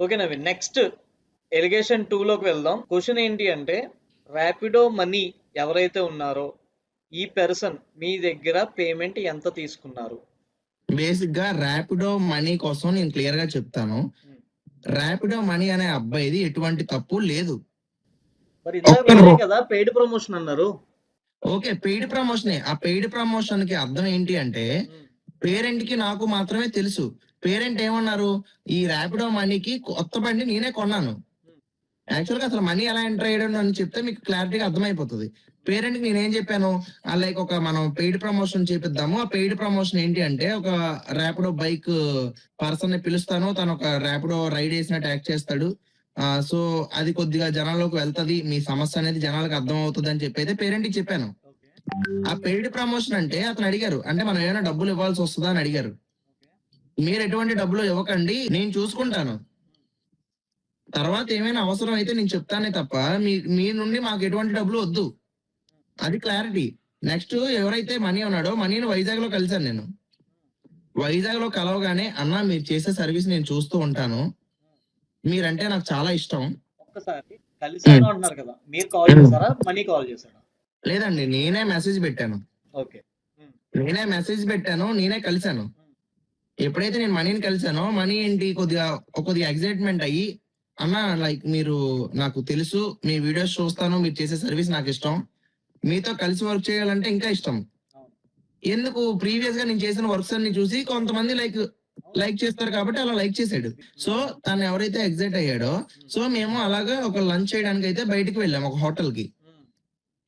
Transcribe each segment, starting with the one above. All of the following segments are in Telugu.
ఓకే నవీన్, నెక్స్ట్ ఎలిగేషన్ 2 లోకి వెళ్దాం. క్వశ్చన్ ఏంటి అంటే, ర్యాపిడో మనీ ఎవరైతే ఉన్నారో ఈ పర్సన్ మీ దగ్గర పేమెంట్ ఎంత తీసుకున్నారు? బేసిక్ గా ర్యాపిడో మనీ కోసం నేను క్లియర్ గా చెప్తాను. ర్యాపిడో మనీ అనే అబ్బాయిది ఎటువంటి తప్పు లేదు. మరి ఇందాక మీరే కదా పెయిడ్ ప్రమోషన్ అన్నారు. ఓకే, పెయిడ్ ప్రమోషనే. ఆ పెయిడ్ ప్రమోషన్ కి అర్థం ఏంటి అంటే, పేరెంట్ కి నాకు మాత్రమే తెలుసు. పేరెంట్ ఏమన్నారు, ఈ ర్యాపిడో మనీకి కొత్త బండి నేనే కొన్నాను. యాక్చువల్ గా అసలు మనీ ఎలా ఎంటర్ అయ్యడం అని చెప్తే మీకు క్లారిటీగా అర్థమైపోతుంది. పేరెంట్ కి నేనేం చెప్పాను, లైక్ ఒక మనం పెయిడ్ ప్రమోషన్ చేపిద్దాము. ఆ పెయిడ్ ప్రమోషన్ ఏంటి అంటే, ఒక ర్యాపిడో బైక్ పర్సన్ ని పిలుస్తాను, తను ఒక ర్యాపిడో రైడ్ వేసినట్టు యాక్ట్ చేస్తాడు. సో అది కొద్దిగా జనాల్లోకి వెళ్తది, మీ సమస్య అనేది జనాలకు అర్థం అవుతుంది అని చెప్పి అయితే పేరెంట్ కి చెప్పాను. ఆ పెయిడ్ ప్రమోషన్ అంటే అతను అడిగారు, అంటే మనం ఏమైనా డబ్బులు ఇవ్వాల్సి వస్తుందా అని అడిగారు. మీరు ఎటువంటి డబ్బులు ఇవ్వకండి, నేను చూసుకుంటాను. తర్వాత ఏమైనా అవసరం అయితే నేను చెప్తానే తప్ప మీ నుండి మాకు ఎటువంటి డబ్బులు వద్దు. అది క్లారిటీ. నెక్స్ట్ ఎవరైతే మనీ ఉన్నాడో మనీని వైజాగ్ లో కలిశాను నేను. వైజాగ్ లో కలవగానే, అన్న మీరు చేసే సర్వీస్ నేను చూస్తూ ఉంటాను, మీరంటే నాకు చాలా ఇష్టం. ఒక్కసారి కలిసాను అంటున్నారు కదా, మీరు కాల్ చేశారా, మనీ కాల్ చేశారా? లేదండి, నేనే మెసేజ్ పెట్టాను. ఓకే, నేనే మెసేజ్ పెట్టాను, నేనే కలిశాను. ఎప్పుడైతే నేను మనీని కలిశానో, మనీ ఏంటి కొద్దిగా ఎగ్జైట్మెంట్ అయ్యి, అన్న లైక్ మీరు నాకు తెలుసు, మీ వీడియోస్ చూస్తాను, మీరు చేసే సర్వీస్ నాకు ఇష్టం, మీతో కలిసి వర్క్ చేయాలంటే ఇంకా ఇష్టం. ఎందుకు, ప్రీవియస్ గా నేను చేసిన వర్క్స్ అన్ని చూసి కొంతమంది లైక్ చేస్తారు కాబట్టి అలా లైక్ చేశాడు. సో తను ఎవరైతే ఎగ్జైట్ అయ్యాడో, సో మేము అలాగా ఒక లంచ్ చేయడానికి అయితే బయటికి వెళ్ళాము ఒక హోటల్ కి.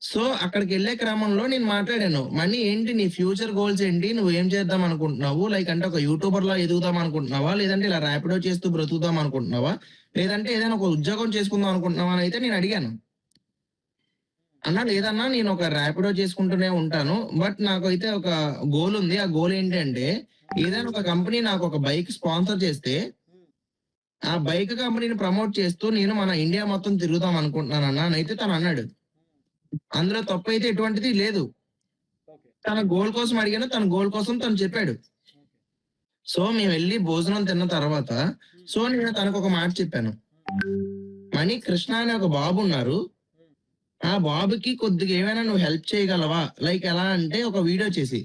సో అక్కడికి వెళ్లే క్రమంలో నేను మాట్లాడాను, మనీ ఏంటి నీ ఫ్యూచర్ గోల్స్ ఏంటి, నువ్వు ఏం చేద్దాం అనుకుంటున్నావు, లైక్ అంటే ఒక యూట్యూబర్ లా ఎదుగుదాం అనుకుంటున్నావా, లేదంటే ఇలా ర్యాపిడో చేస్తూ బ్రతుకుదాం అనుకుంటున్నావా, లేదంటే ఏదైనా ఒక ఉద్యోగం చేసుకుందాం అనుకుంటున్నావా అని అయితే నేను అడిగాను. అన్నా లేదన్నా, నేను ఒక ర్యాపిడో చేసుకుంటూనే ఉంటాను, బట్ నాకైతే ఒక గోల్ ఉంది. ఆ గోల్ ఏంటి అంటే, ఏదైనా ఒక కంపెనీ నాకు ఒక బైక్ స్పాన్సర్ చేస్తే ఆ బైక్ కంపెనీని ప్రమోట్ చేస్తూ నేను మన ఇండియా మొత్తం తిరుగుదాం అనుకుంటున్నాను అన్న అని అయితే తను అన్నాడు. అందులో తప్పు అయితే ఎటువంటిది లేదు. తన గోల్ కోసం అడిగాను, తన గోల్ కోసం తను చెప్పాడు. సో మేము వెళ్ళి భోజనం తిన్న తర్వాత, సో నేను తనకు ఒక మాట చెప్పాను, మణి కృష్ణ అనే ఒక బాబు ఉన్నారు, ఆ బాబుకి కొద్దిగా ఏమైనా నువ్వు హెల్ప్ చేయగలవా, లైక్ ఎలా అంటే ఒక వీడియో చేసి.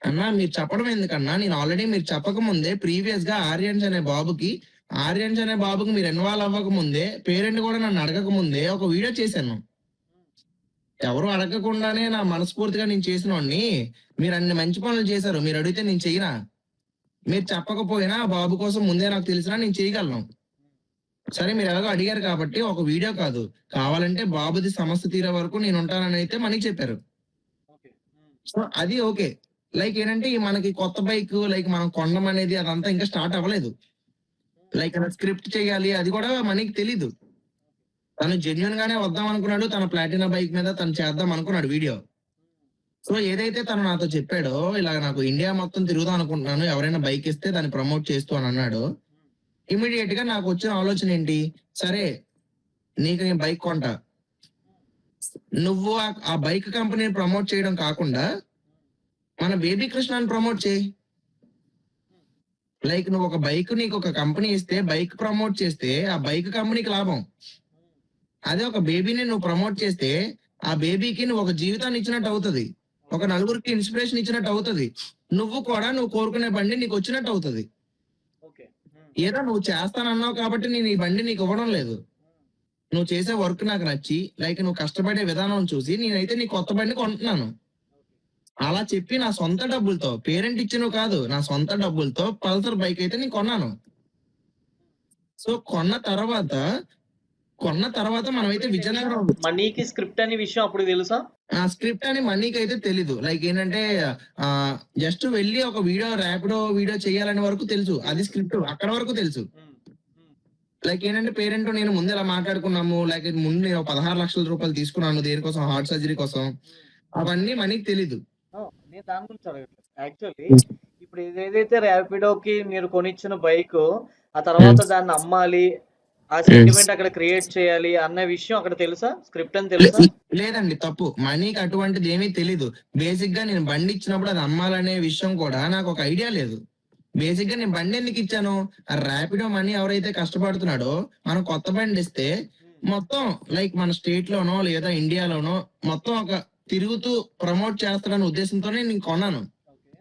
అన్నా మీరు చెప్పడం ఎందుకన్నా, నేను ఆల్రెడీ మీరు చెప్పక ముందే ప్రీవియస్ గా ఆర్యన్స్ అనే బాబుకి మీరు ఇన్వాల్వ్ అవ్వక ముందే, పేరెంట్ కూడా నన్ను అడగక ముందే ఒక వీడియో చేశాను. ఎవరు అడగకుండానే నా మనస్ఫూర్తిగా నేను చేసిన వాడిని, మీరు అన్ని మంచి పనులు చేశారు, మీరు అడిగితే నేను చెయ్యనా? మీరు చెప్పకపోయినా ఆ బాబు కోసం ముందే నాకు తెలిసినా నేను చేయగలను. సరే మీరు ఎలాగో అడిగారు కాబట్టి ఒక వీడియో కాదు, కావాలంటే బాబుది సమస్య తీరే వరకు నేను ఉంటానని అయితే మనకి చెప్పారు. సో అది ఓకే. లైక్ ఏంటంటే మనకి కొత్త బైక్ లైక్ మనం కొనడం అనేది అదంతా ఇంకా స్టార్ట్ అవ్వలేదు. లైక్ అలా స్క్రిప్ట్ చేయాలి అది కూడా మనకి తెలీదు. తను జెన్యున్ గానే వద్దాం అనుకున్నాడు, తన ప్లాటినా బైక్ మీద తను చేద్దాం అనుకున్నాడు వీడియో. సో ఏదైతే తను నాతో చెప్పాడో, ఇలా నాకు ఇండియా మొత్తం తిరుగుదాం అనుకుంటున్నాను, ఎవరైనా బైక్ ఇస్తే దాన్ని ప్రమోట్ చేస్తూ అని అన్నాడు. ఇమీడియట్ గా నాకు వచ్చిన ఆలోచన ఏంటి, సరే నీకు నేను బైక్ కొంటా, నువ్వు ఆ బైక్ కంపెనీని ప్రమోట్ చేయడం కాకుండా మన బేబీ కృష్ణని ప్రమోట్ చేయి. లైక్ నువ్వు ఒక బైక్, నీకు ఒక కంపెనీ ఇస్తే బైక్ ప్రమోట్ చేస్తే ఆ బైక్ కంపెనీకి లాభం. అదే ఒక బేబీని నువ్వు ప్రమోట్ చేస్తే ఆ బేబీకి నువ్వు ఒక జీవితాన్ని ఇచ్చినట్టు అవుతుంది, ఒక నలుగురికి ఇన్స్పిరేషన్ ఇచ్చినట్టు అవుతుంది, నువ్వు కోరుకునే బండి నీకు వచ్చినట్టు అవుతుంది. ఏదో నువ్వు చేస్తానన్నావు కాబట్టి నేను ఈ బండి నీకు ఇవ్వడం లేదు, నువ్వు చేసే వర్క్ నాకు నచ్చి, లైక్ నువ్వు కష్టపడే విధానం చూసి నేనైతే నీ కొత్త బండి కొంటున్నాను. అలా చెప్పి నా సొంత డబ్బులతో, పేరెంట్ ఇచ్చినవి కాదు, నా సొంత డబ్బులతో పల్సర్ బైక్ అయితే నేను కొన్నాను. సో కొన్న తర్వాత మనమైతే విజయనగరం. మనీకి స్క్రిప్ట్ అనే విషయం అప్పుడు తెలుసా? ఆ స్క్రిప్ట్ అని మనీకి అయితే తెలీదు. లైక్ ఏంటంటే జస్ట్ వెళ్ళి ఒక ర్యాపిడో వీడియో చేయాలని వరకు తెలుసు, అది స్క్రిప్ట్ అక్కడ వరకు తెలుసు. లైక్ ఏంటంటే పేరెంట్ నేను ముందు ఇలా మాట్లాడుకున్నాము, లైక్ ముందు నేను 16 లక్షల రూపాయలు తీసుకున్నాను దేనికోసం, హార్ట్ సర్జరీ కోసం, అవన్నీ మనీకి తెలీదు. నేను దాని గురించి అడగట్లేదు. యాక్చువల్లీ ఇప్పుడు ఏదైతే ర్యాపిడోకి మీరు కొనిచ్చిన బైక్, ఆ తర్వాత దాన్ని అమ్మాలి, ఆ సెంటిమెంట్ అక్కడ క్రియేట్ చేయాలి అన్న విషయం అక్కడ తెలుసా? స్క్రిప్ట్ అని తెలుసా? లేదండి, తప్పు. మనీకి అటువంటిది ఏమీ తెలీదు. బేసిక్ గా నేను బండి ఇచ్చినప్పుడు అది అమ్మాలనే విషయం కూడా నాకు ఒక ఐడియా లేదు. బేసిక్ గా నేను బండి ఎందుకు ఇచ్చాను, ఆ ర్యాపిడో మనీ ఎవరైతే కష్టపడుతున్నాడో మనం కొత్త బండి ఇస్తే మొత్తం లైక్ మన స్టేట్ లోనో లేదా ఇండియాలోనో మొత్తం ఒక తిరుగుతూ ప్రమోట్ చేస్తాడనే ఉద్దేశంతోనే నేను కొన్నాను. ఓకే.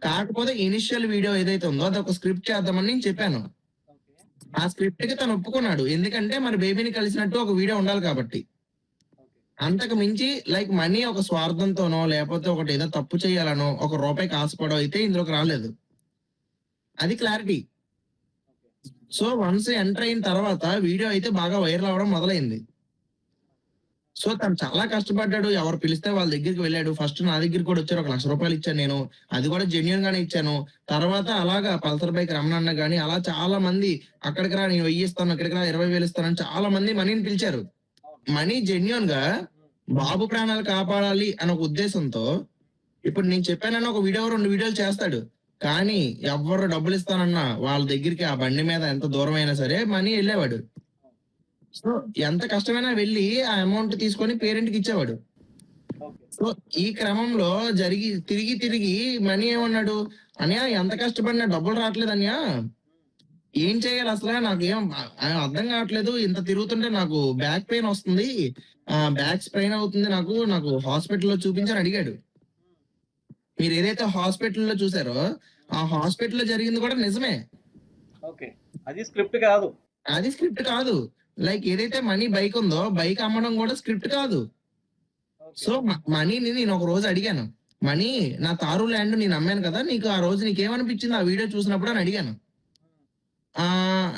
కాకపోతే ఇనిషియల్ వీడియో ఏదైతే ఉందో అది ఒక స్క్రిప్ట్ చేద్దామని నేను చెప్పాను. ఓకే. ఆ స్క్రిప్ట్ కి తను ఒప్పుకున్నాడు. ఎందుకంటే మన బేబీని కలిసినట్టు ఒక వీడియో ఉండాలి కాబట్టి. ఓకే. అంతకు మించి లైక్ మనీ ఒక స్వార్థంతోనో లేకపోతే ఒకటి ఏదో తప్పు చేయాలనో ఒక రూపాయికి ఆశపడో అయితే ఇందులోకి రాలేదు. అది clarity. Okay. So once enter అయిన తర్వాత వీడియో అయితే బాగా వైరల్ అవ్వడం మొదలైంది. సో తను చాలా కష్టపడ్డాడు. ఎవరు పిలిస్తే వాళ్ళ దగ్గరికి వెళ్ళాడు. ఫస్ట్ నా దగ్గరికి కూడా వచ్చారు. ఒక ₹1,00,000 ఇచ్చాను నేను. అది కూడా జెన్యూన్ గానే ఇచ్చాను. తర్వాత అలాగా పల్సర్ బైక్ రమణన్న గాని అలా చాలా మంది అక్కడికి రా నేను 1000 ఇస్తాను, ఇక్కడికి రా 20,000 ఇస్తానని చాలా మంది మనీని పిలిచారు. అవును. మనీ జెన్యూన్ గా బాబు ప్రాణాలు కాపాడాలి అనే ఒక ఉద్దేశంతో ఇప్పుడు నేను చెప్పానని ఒక వీడియో 2 వీడియోలు చేస్తాడు. కానీ ఎవ్వరు డబ్బులు ఇస్తానన్నా వాళ్ళ దగ్గరికి ఆ బండి మీద ఎంత దూరం అయినా సరే మనీ వెళ్ళేవాడు. సో ఎంత కష్టమైనా వెళ్ళి ఆ అమౌంట్ తీసుకొని పేరెంట్ కి ఇచ్చేవాడు. ఓకే. సో ఈ క్రమంలో తిరిగి తిరిగి మనీ ఏమన్నాడు, అన్యా ఎంత కష్టపడినా డబ్బులు రావట్లేదు అన్యా, ఏం చేయాలి అసలు నాకేం అర్థం కావట్లేదు, ఇంత తిరుగుతుంటే నాకు బ్యాక్ పెయిన్ వస్తుంది, బ్యాక్ స్ట్రెయిన్ అవుతుంది, నాకు హాస్పిటల్లో చూపించని అడిగాడు. మీరు ఏదైతే హాస్పిటల్లో చూసారో ఆ హాస్పిటల్లో జరిగింది కూడా నిజమే. ఓకే. అది స్క్రిప్ట్ కాదు. అది స్క్రిప్ట్ కాదు. లైక్ ఏదైతే మనీ బైక్ ఉందో బైక్ అమ్మడం కూడా స్క్రిప్ట్ కాదు. ఓకే. సో మనీని నేను ఒక రోజు అడిగాను, మనీ నా తారు ల్యాండ్ నేను అమ్మాను కదా, నీకు ఆ రోజు నీకేమనిపించింది ఆ వీడియో చూసినప్పుడు అని అడిగాను.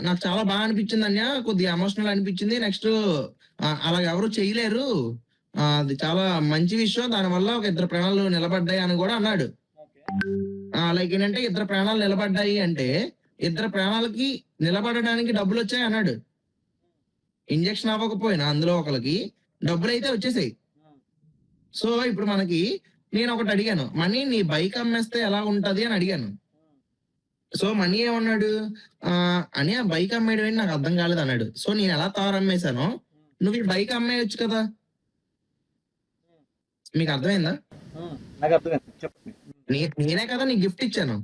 నాకు చాలా బాగా అనిపించింది అన్య, కొద్దిగా ఎమోషనల్ అనిపించింది. నెక్స్ట్ అలా ఎవరు చేయలేరు, అది చాలా మంచి విషయం, దానివల్ల ఒక 2 ప్రాణాలు నిలబడ్డాయి అని కూడా అన్నాడు. ఓకే. లైక్ ఏంటంటే 2 ప్రాణాలు నిలబడ్డాయి అంటే 2 ప్రాణాలకి నిలబడడానికి డబ్బులు వచ్చాయి అన్నాడు. ఇంజెక్షన్ అవ్వకపోయినా అందులో ఒకరికి డబ్బులు అయితే వచ్చేసాయి. సో ఇప్పుడు మనకి నేను ఒకటి అడిగాను, మనీ నీ బైక్ అమ్మేస్తే ఎలా ఉంటది అని అడిగాను. సో మనీ ఏమన్నాడు, అని ఆ బైక్ అమ్మేయడం ఏంటి నాకు అర్థం కాలేదు అన్నాడు. సో నేను ఎలా తారు అమ్మేశానో నువ్వు ఈ బైక్ అమ్మేయచ్చు కదా. మీకు అర్థమైందా? నాకు అర్థమైంది, చెప్పండి. నేనే కదా నీకు గిఫ్ట్ ఇచ్చాను,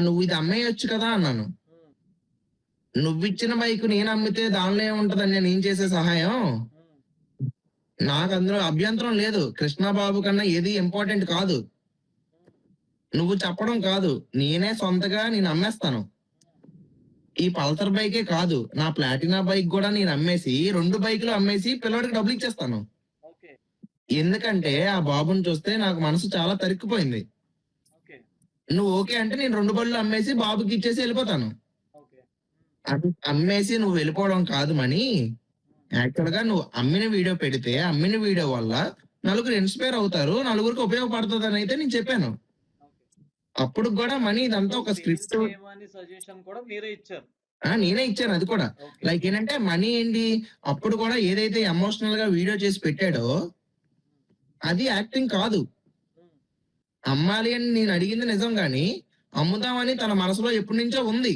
నువ్వు ఇది అమ్మేయచ్చు కదా అన్నాను. నువ్వు ఇచ్చిన బైక్ నేను అమ్మితే దానిలో ఏముంటదని నేను చేసే సహాయం, నాకు అందులో అభ్యంతరం లేదు. కృష్ణబాబు కన్నా ఏది ఇంపార్టెంట్ కాదు, నువ్వు చెప్పడం కాదు, నేనే సొంతగా నేను అమ్మేస్తాను. ఈ పల్సర్ బైకే కాదు, నా ప్లాటినా బైక్ కూడా నేను అమ్మేసి 2 బైకులు అమ్మేసి పిల్లడికి డబ్బులు ఇచ్చేస్తాను. ఓకే. ఎందుకంటే ఆ బాబుని చూస్తే నాకు మనసు చాలా తరిక్కిపోయింది. ఓకే. నువ్వు ఓకే అంటే నేను 2 బళ్ళు అమ్మేసి బాబుకి ఇచ్చేసి వెళ్ళిపోతాను. ఓకే. అది అమ్మేసి నువ్వు వెళ్ళిపోవడం కాదు మనీ. యాక్చువల్ గా నువ్వు అమ్మిన వీడియో పెడితే అమ్మిన వీడియో వల్ల నలుగురు ఇన్స్పైర్ అవుతారు, నలుగురికి ఉపయోగపడుతుంది అని అయితే నేను చెప్పాను. అప్పుడు కూడా మనీ ఇదంతా ఒక స్క్రిప్ట్ సజెషన్ కూడా మీరే ఇచ్చారు. నేనే ఇచ్చాను అది కూడా. ఓకే. లైక్ ఏంటంటే మనీ ఏంటి, అప్పుడు కూడా ఏదైతే ఎమోషనల్ గా వీడియో చేసి పెట్టాడో అది యాక్టింగ్ కాదు. అమ్మాలి అని నేను అడిగింది నిజం గాని అమ్ముదామని తన మనసులో ఎప్పటి నుంచో ఉంది.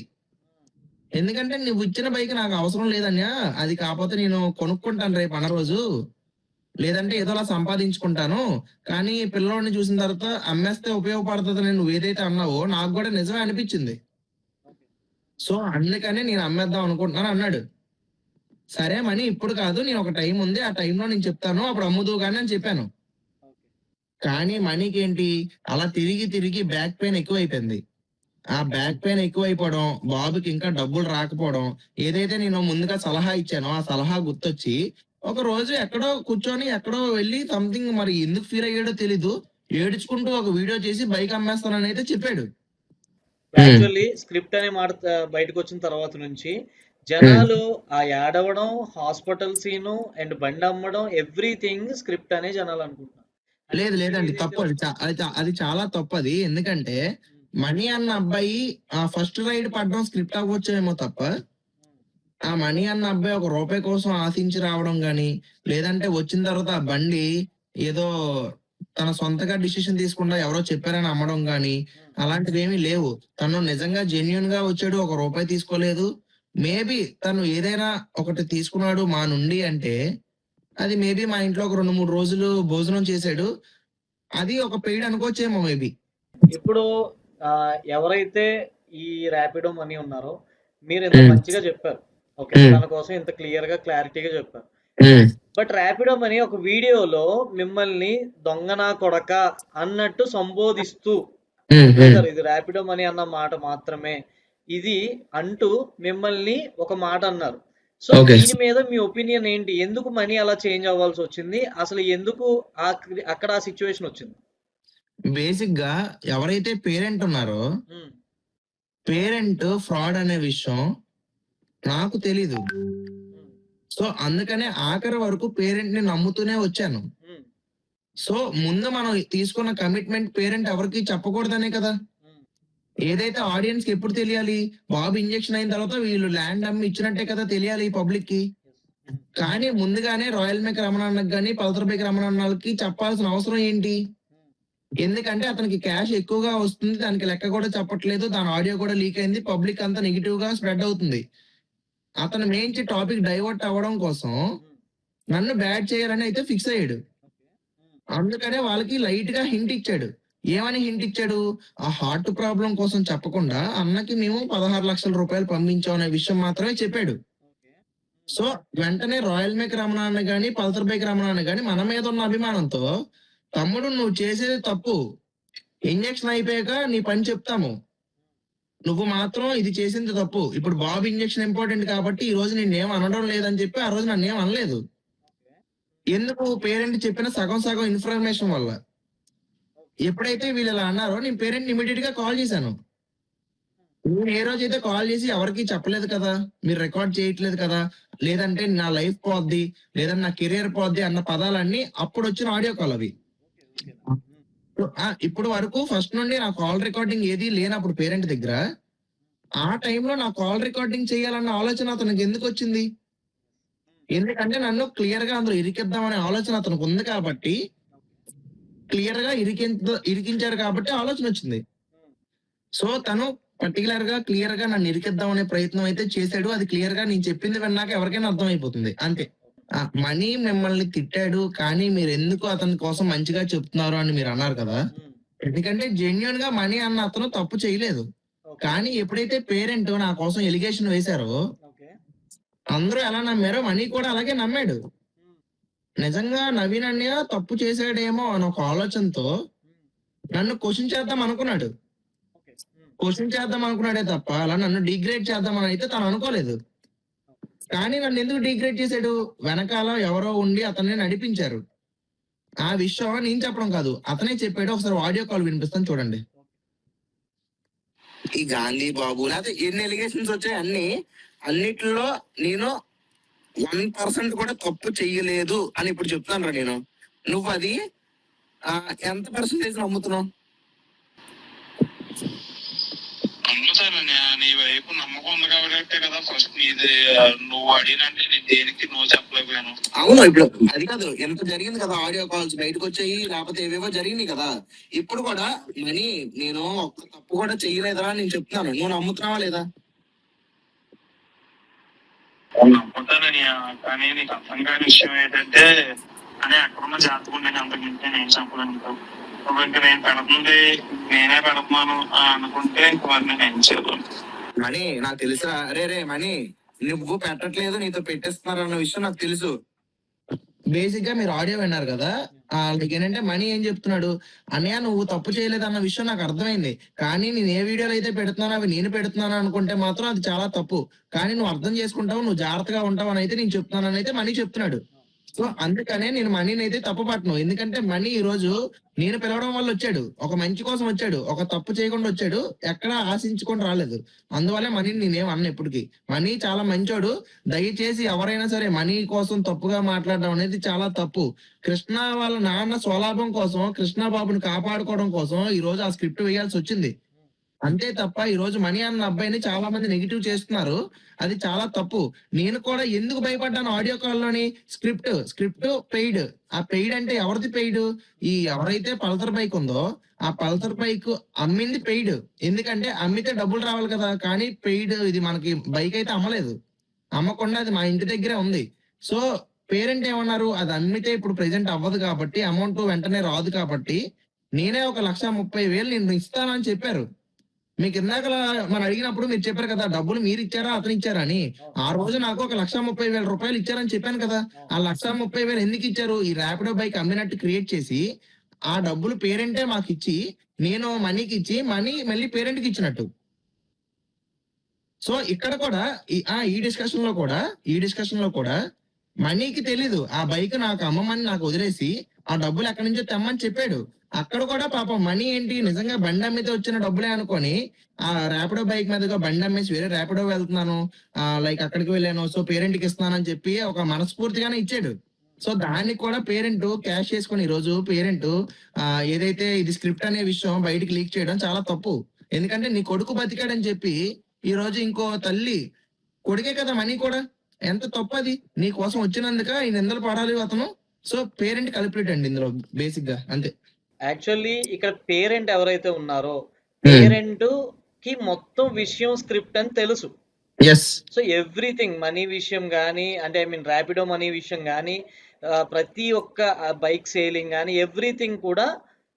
ఎందుకంటే నువ్వు ఇచ్చిన బైక్ నాకు అవసరం లేదన్యా, అది కాకపోతే నేను కొనుక్కుంటాను రేపు అన్న రోజు, లేదంటే ఏదోలా సంపాదించుకుంటాను, కానీ పిల్లోడిని చూసిన తర్వాత అమ్మేస్తే ఉపయోగపడుతుందని నువ్వు ఏదైతే అన్నావో నాకు కూడా నిజమే అనిపించింది. సో అందుకనే నేను అమ్మేద్దాం అనుకుంటున్నాను అన్నాడు. సరే మనీ ఇప్పుడు కాదు, నేను ఒక టైం ఉంది, ఆ టైంలో నేను చెప్తాను, అప్పుడు అమ్ముదు కానీ అని చెప్పాను. కానీ మనీకి ఏంటి, అలా తిరిగి తిరిగి బ్యాక్ పెయిన్ ఎక్కువైపోయింది. ఆ బ్యాక్ పెయిన్ ఎక్కువైపోవడం, బాబుకి ఇంకా డబ్బులు రాకపోవడం, ఏదైతే నేను ముందుగా సలహా ఇచ్చానో ఆ సలహా గుర్తొచ్చి ఒక రోజు ఎక్కడో కూర్చొని ఎక్కడో వెళ్ళి సంథింగ్ మరి ఎందుకు ఫీల్ అయ్యాడో తెలీదు, ఏడ్చుకుంటూ ఒక వీడియో చేసి బైక్ అమ్మేస్తానని అయితే చెప్పాడు. యాక్చువల్లీ స్క్రిప్ట్ అనే మాట బయటకు వచ్చిన తర్వాత నుంచి జనాలు ఆ యాడ్ అవ్వడం, హాస్పిటల్ సీను అండ్ బండి అమ్మడం ఎవ్రీథింగ్ స్క్రిప్ట్ అనే జనాలు అనుకుంటున్నారు. లేదండి, తప్పు అది. అది చాలా తప్పు అది. ఎందుకంటే మనీ అన్న అబ్బాయి ఆ ఫస్ట్ రైడ్ పడడం స్క్రిప్ట్ అవ్వచ్చేమో తప్ప, ఆ మనీ అన్న అబ్బాయి ఒక రూపాయి కోసం ఆశించి రావడం గాని, లేదంటే వచ్చిన తర్వాత ఆ బండి ఏదో తన సొంతగా డిసిషన్ తీసుకుండా ఎవరో చెప్పారని అమ్మడం గాని అలాంటివి ఏమీ లేవు. తను నిజంగా జెన్యున్ గా వచ్చాడు, ఒక రూపాయి తీసుకోలేదు. మేబీ తను ఏదైనా ఒకటి తీసుకున్నాడు మా నుండి అంటే అది మేబీ మా ఇంట్లో ఒక 2-3 రోజులు భోజనం చేశాడు, అది ఒక పెయిడ్ అనుకోవచ్చేమో మేబీ. ఇప్పుడు ఎవరైతే ఈ ర్యాపిడో మనీ ఉన్నారో మీరు ఇంత మంచిగా చెప్పారు. ఓకే. తన కోసం ఇంత క్లియర్‌గా, క్లారిటీగా చెప్పారు. బట్ ర్యాపిడో మనీ ఒక వీడియోలో మిమ్మల్ని దొంగ నా కొడకా అన్నట్టు సంబోధిస్తూ బ్రదర్ ఇది ర్యాపిడో మనీ అన్న మాట మాత్రమే. ఇది అంటూ మిమ్మల్ని ఒక మాట అన్నారు. So okay. దీని మీద మీ ఒపీనియన్ ఏంటి? ఎందుకు మనీ అలా చేంజ్ అవ్వాల్సొచ్చింది? అసలు ఎందుకు అక్కడ ఆ సిట్యుయేషన్ వచ్చింది? బేసిక్ గా ఎవరైతే పేరెంట్ ఉన్నారో హ్మ్. పేరెంట్ ఫ్రాడ్ అనే విషయం నాకు తెలీదు. హ్మ్. సో అందుకనే ఆఖరి వరకు పేరెంట్ ని నమ్ముతూనే వచ్చాను. హ్మ్. సో ముందు మనం తీసుకున్న కమిట్మెంట్ పేరెంట్ ఎవరికి చెప్పకూడదనే కదా. హ్మ్. ఏదైతే ఆడియన్స్ కి ఎప్పుడు తెలియాలి, బాబు ఇంజెక్షన్ అయిన తర్వాత వీళ్ళు ల్యాండ్ అమ్మి ఇచ్చినట్టే కదా తెలియాలి పబ్లిక్ కి. హ్మ్. కానీ ముందుగానే రాయల్ మేక్ రమణ అన్నకి గానీ పల్సర్ బైక్ రమణ అన్నకి చెప్పాల్సిన అవసరం ఏంటి? హ్మ్. ఎందుకంటే అతనికి క్యాష్ ఎక్కువగా వస్తుంది. దానికి లెక్క కూడా చెప్పట్లేదు. దాని ఆడియో కూడా లీక్ అయింది. పబ్లిక్ అంతా నెగెటివ్ గా స్ప్రెడ్ అవుతుంది. అతను మెయిన్ టాపిక్ డైవర్ట్ అవ్వడం కోసం హ్మ్. నన్ను బ్యాడ్ చేయాలని అయితే ఫిక్స్ అయ్యాడు. ఓకే. హ్మ్. అందుకనే వాళ్ళకి లైట్ గా హింట్ ఇచ్చాడు. ఏమని హింట్ ఇచ్చాడు? ఆ హార్ట్ ప్రాబ్లం కోసం చెప్పకుండా అన్నకి మేము 16 లక్షల రూపాయలు పంపించాం అనే విషయం మాత్రమే చెప్పాడు. ఓకే. హ్మ్. సో వెంటనే రాయల్ మేక్ రమణ అన్న గాని పల్సర్ బైక్ రమణ అన్న గాని మన మీద ఉన్న అభిమానంతో తమ్ముడు నువ్వు చేసేది తప్పు. ఇంజెక్షన్ అయిపోయాక నీ పని చెప్తాము. నువ్వు మాత్రం ఇది చేసింది తప్పు. ఇప్పుడు బాబు ఇంజెక్షన్ ఇంపార్టెంట్ కాబట్టి ఈ రోజు నిన్నేం అనడం లేదని చెప్పి ఆ రోజు నన్నేం అనలేదు. ఓకే. ఎందుకు? పేరెంట్ చెప్పిన సగం సగం ఇన్ఫర్మేషన్ వల్ల. ఓకే. ఎప్పుడైతే వీళ్ళు ఇలా అన్నారో నేను పేరెంట్ ఇమీడియట్ గా కాల్ చేశాను. నేను ఏ రోజైతే కాల్ చేసి ఎవరికీ చెప్పలేదు కదా, మీరు రికార్డ్ చేయట్లేదు కదా, లేదంటే నా లైఫ్ పోద్ది, లేదంటే నా కెరియర్ పోద్ది అన్న పదాలన్నీ అప్పుడు వచ్చిన ఆడియో కాల్ అవి. ఓకే. ఓకేనా? హ్మ్. ఇప్పుడు వరకు ఫస్ట్ నుండి నా కాల్ రికార్డింగ్ ఏది లేనప్పుడు పేరెంట్ దగ్గర ఆ టైంలో నా కాల్ రికార్డింగ్ చేయాలన్న ఆలోచన అతనికి ఎందుకు వచ్చింది? హ్మ్. ఎందుకంటే నన్ను క్లియర్ గా అందులో ఇరికిద్దాం అనే ఆలోచన అతనికి ఉంది కాబట్టి ఓకే. క్లియర్ గా ఇరికించారు కాబట్టి ఆలోచన వచ్చింది. హ్మ్. సో తను పర్టికులర్ గా క్లియర్ గా నన్ను ఇరికిద్దాం అనే ప్రయత్నం అయితే చేశాడు. అది క్లియర్ గా నేను చెప్పింది విన్నాక ఎవరికైనా అర్థమైపోతుంది. అంతే. ఓకే. మనీ మిమ్మల్ని తిట్టాడు. కానీ మీరెందుకు అతని కోసం మంచిగా చెప్తున్నారు అని మీరు అన్నారు కదా. హ్మ్. ఎందుకంటే జెన్యూన్ గా మనీ అన్న అతను తప్పు చేయలేదు. ఓకే. కానీ ఎప్పుడైతే పేరెంట్ నా కోసం ఎలిగేషన్ వేశారో ఓకే. అందరూ ఎలా నమ్మారో మనీ కూడా అలాగే నమ్మాడు. హ్మ్. నిజంగా నవీన్ అన్నయ్య తప్పు చేశాడేమో అని ఒక ఆలోచనతో హ్మ్. నన్ను క్వశ్చన్ చేద్దాం అనుకున్నాడు. ఓకే. హ్మ్. క్వశ్చన్ చేద్దాం అనుకున్నాడే తప్ప అలా నన్ను డిగ్రేడ్ చేద్దామని అయితే తను అనుకోలేదు. ఓకే. కానీ నన్ను ఎందుకు డిగ్రేడ్ చేశాడు? వెనకాల ఎవరో ఉండి అతన్ని నడిపించారు. ఆ విషయం నేను చెప్పడం కాదు. అతనే చెప్పాడు. ఒకసారి ఆడియో కాల్ వినిపిస్తాను చూడండి. ఓకే. ఈ గాంధీ బాబు లేకపోతే ఎన్ని ఎలిగేషన్స్ వచ్చాయి అన్నిటిలో నేను 1% కూడా తప్పు చెయ్యలేదు అని ఇప్పుడు చెప్తాను రా నేను. నువ్వు అది ఎంత పర్సెంటేజ్ నమ్ముతున్నావు? నమ్ముతానని నీ వైపు నమ్మకం ఉంది కాబట్టి కదా ఫస్ట్ నీది నువ్వు అడిగినంటే నేను దేనికి నువ్వు చెప్పలేకపోయాను. అవును, ఇప్పుడు అది కాదు, ఎంత జరిగింది కదా, ఆడియో కాల్స్ బయటకు వచ్చాయి, లేకపోతే ఏవేవో జరిగినాయి కదా. ఇప్పుడు కూడా మనీ నేను ఒక్క తప్పు కూడా చెయ్యలేదా నేను చెప్తున్నాను. నువ్వు నమ్ముతున్నావా లేదా? నమ్ముతానని కానీ నీకు అర్థం కాని విషయం ఏంటంటే అని అక్కడున్న జాతకుండా అంతకంటే నేను చెప్పలేను. నువ్వు ఇంకా నేను పెడుతుంది నేనే పెడుతున్నాను అనుకుంటే ఇంక మరి నేను ఏం చేయలేదు. మనీ నాకు తెలుసురా. రే మనీ, నువ్వు పెట్టట్లేదు, నీతో పెట్టేస్తున్నారు అన్న విషయం నాకు తెలుసు. బేసిక్ గా మీరు ఆడియో విన్నారు కదా. మీకు ఏంటంటే మనీ ఏం చెప్తున్నాడు? అన్నయ్య నువ్వు తప్పు చేయలేదు అన్న విషయం నాకు అర్థమైంది. కానీ నేను ఏ వీడియోలు అయితే పెడుతున్నానో అవి నేను పెడుతున్నాను అనుకుంటే మాత్రం అది చాలా తప్పు. కానీ నువ్వు అర్థం చేసుకుంటావు, నువ్వు జాగ్రత్తగా ఉంటావు అని అయితే నేను చెప్తున్నానని అయితే మనీ చెప్తున్నాడు. సో అందుకనే నేను మనీని అయితే తప్పు పట్టను. ఎందుకంటే మనీ ఈ రోజు నేను పిలవడం వల్ల వచ్చాడు. ఒక మంచి కోసం వచ్చాడు. ఒక తప్పు చేయకుండా వచ్చాడు. ఎక్కడా ఆశించుకొని రాలేదు. అందువల్లే మనీని నేనేం అన్న ఎప్పటికీ. మనీ చాలా మంచోడు. దయచేసి ఎవరైనా సరే మనీ కోసం తప్పుగా మాట్లాడడం అనేది చాలా తప్పు. కృష్ణ వాళ్ళ నాన్న స్వలాభం కోసం, కృష్ణ బాబుని కాపాడుకోవడం కోసం ఈ రోజు ఆ స్క్రిప్ట్ వేయాల్సి వచ్చింది. అంతే తప్ప ఈ రోజు మనీ అన్న అబ్బాయిని చాలా మంది నెగిటివ్ చేస్తున్నారు. అది చాలా తప్పు. నేను కూడా ఎందుకు భయపడ్డాను ఆడియో కాల్ లోని? Script paid. ఆ పెయిడ్ అంటే ఎవరిది పెయిడ్? ఈ ఎవరైతే పల్సర్ బైక్ ఉందో ఆ పల్సర్ బైక్ అమ్మింది పెయిడ్. ఎందుకంటే అమ్మితే డబ్బులు రావాలి కదా. కానీ పెయిడ్ ఇది మనకి బైక్ అయితే అమ్మలేదు. అమ్మకుండా అది మా ఇంటి దగ్గరే ఉంది. సో పేరెంట్ ఏమన్నారు? అది అమ్మితే ఇప్పుడు ప్రెజెంట్ అవ్వదు కాబట్టి, అమౌంట్ వెంటనే రాదు కాబట్టి నేనే 1,30,000 నిన్ను ఇస్తానని చెప్పారు. మీకు ఇందాక మనం అడిగినప్పుడు మీరు చెప్పారు కదా డబ్బులు మీరు ఇచ్చారా అతను ఇచ్చారా అని. ఆ రోజు నాకు ఒక 1,30,000 రూపాయలు ఇచ్చారని చెప్పాను కదా. ఆ 1,30,000 ఎందుకు ఇచ్చారు? ఈ ర్యాపిడో బైక్ అమ్మినట్టు క్రియేట్ చేసి ఆ డబ్బులు పేరెంటే మాకు ఇచ్చి నేను మనీకి ఇచ్చి మనీ మళ్ళీ పేరెంట్ కి ఇచ్చినట్టు. సో ఇక్కడ కూడా ఈ డిస్కషన్ లో కూడా మనీకి తెలీదు ఆ బైక్ నాకు అమ్మమని నాకు వదిలేసి ఆ డబ్బులు ఎక్కడి నుంచో తెమ్మని చెప్పాడు. అక్కడ కూడా పాపం మనీ ఏంటి నిజంగా బండి అమ్మితే వచ్చిన డబ్బులే అనుకొని ఆ ర్యాపిడో బైక్ మీదగా బండి అమ్మేసి వేరే ర్యాపిడో వెళ్తున్నాను లైక్ అక్కడికి వెళ్ళాను సో పేరెంట్ కి ఇస్తున్నానని చెప్పి ఒక మనస్ఫూర్తిగానే ఇచ్చాడు. సో దానికి కూడా పేరెంట్ క్యాష్ చేసుకుని ఈ రోజు పేరెంట్ ఏదైతే ఇది స్క్రిప్ట్ అనే విషయం బయటికి లీక్ చేయడం చాలా తప్పు. ఎందుకంటే నీ కొడుకు బతికాడని చెప్పి ఈ రోజు ఇంకో తల్లి కొడుకే కదా మనీ కూడా ఎంత తప్పు అది. నీ కోసం వచ్చినందుక ఈ నిందలు పడాలి అతను. సో పేరెంట్ కల్ప్రిట్ అండి ఇందులో బేసిక్ గా అంతే. యాక్చువల్లీ ఇక్కడ పేరెంట్ ఎవరైతే ఉన్నారో పేరెంట్ కి మొత్తం విషయం స్క్రిప్ట్ అని తెలుసు. ఎస్ సో ఎవ్రీథింగ్ మనీ విషయం కానీ అంటే ఐ మీన్ ర్యాపిడో మనీ విషయం కానీ ప్రతి ఒక్క బైక్ సేలింగ్ కానీ ఎవ్రీథింగ్ కూడా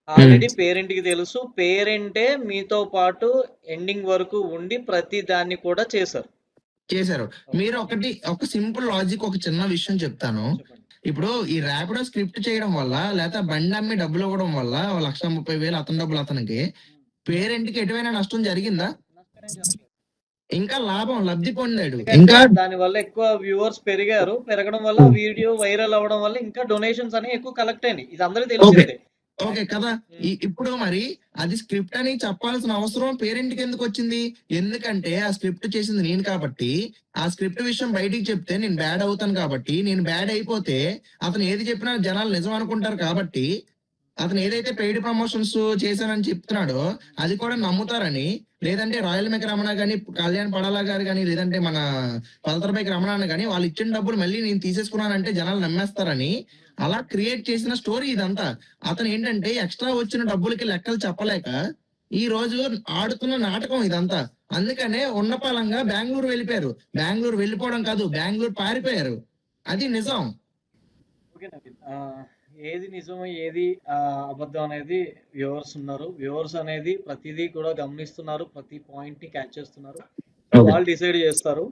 ఆల్రెడీ పేరెంట్ కి తెలుసు. పేరెంటే మీతో పాటు ఎండింగ్ వరకు ఉండి ప్రతి దాన్ని కూడా చేశారు. మీరు ఒక సింపుల్ లాజిక్ ఒక చిన్న విషయం చెప్తాను. చెప్పండి. ఇప్పుడు ఈ ర్యాపిడో స్క్రిప్ట్ చేయడం వల్ల లేకపోతే బండి అమ్మి డబ్బులు ఇవ్వడం వల్ల 1,30,000 అతని డబ్బులు అతనికి పేరెంట్ కి ఎటువైనా నష్టం జరిగిందా? ఇంకా లబ్ధి పొందాడు. ఇంకా దాని వల్ల ఎక్కువ వ్యూవర్స్ పెరగడం వల్ల వీడియో వైరల్ అవడం వల్ల ఇంకా డొనేషన్స్ అనేవి ఎక్కువ కలెక్ట్ అయినాయి. ఇది అందరికీ తెలిసిందే. ఓకే కదా. ఇప్పుడు మరి అది స్క్రిప్ట్ అని చెప్పాల్సిన అవసరం పేరెంట్ కి ఎందుకు వచ్చింది? ఎందుకంటే ఆ స్క్రిప్ట్ చేసింది నేను కాబట్టి ఆ స్క్రిప్ట్ విషయం బయటికి చెప్తే నేను బ్యాడ్ అవుతాను కాబట్టి నేను బ్యాడ్ అయిపోతే అతను ఏది చెప్పినా జనాలు నిజం అనుకుంటారు కాబట్టి అతను ఏదైతే పెయిడ్ ప్రమోషన్స్ చేశానని చెప్తున్నాడో అది కూడా నమ్ముతారని, లేదంటే రాయల్ మేక రమణ గాని కళ్యాణ్ పడాలా గారు గాని లేదంటే మన పల్సర్ బైక్ రమణ గాని వాళ్ళు ఇచ్చిన డబ్బులు మళ్ళీ నేను తీసేసుకున్నానంటే జనాలు నమ్మేస్తారని అలా క్రియేట్ చేసిన స్టోరీ ఇదంతా. అతను ఏంటంటే ఎక్స్ట్రా వచ్చిన డబ్బులకి లెక్కలు చెప్పలేక ఈ రోజు ఆడుతున్న నాటకం ఇదంతా. అందుకనే ఉన్నపాలంగా బెంగళూరు వెళ్ళిపోయారు. బెంగళూరు వెళ్ళిపోవడం కాదు బెంగళూరు పారిపోయారు. అది నిజం. ఓకే నవీన్, ఏది నిజం ఏది అబద్ధం అనేది వ్యూవర్స్ అనేది ప్రతిదీ కూడా గమనిస్తున్నారు, ప్రతి పాయింట్ ని క్యాచ్ చేస్తున్నారు. వాళ్ళు డిసైడ్ చేస్తారు.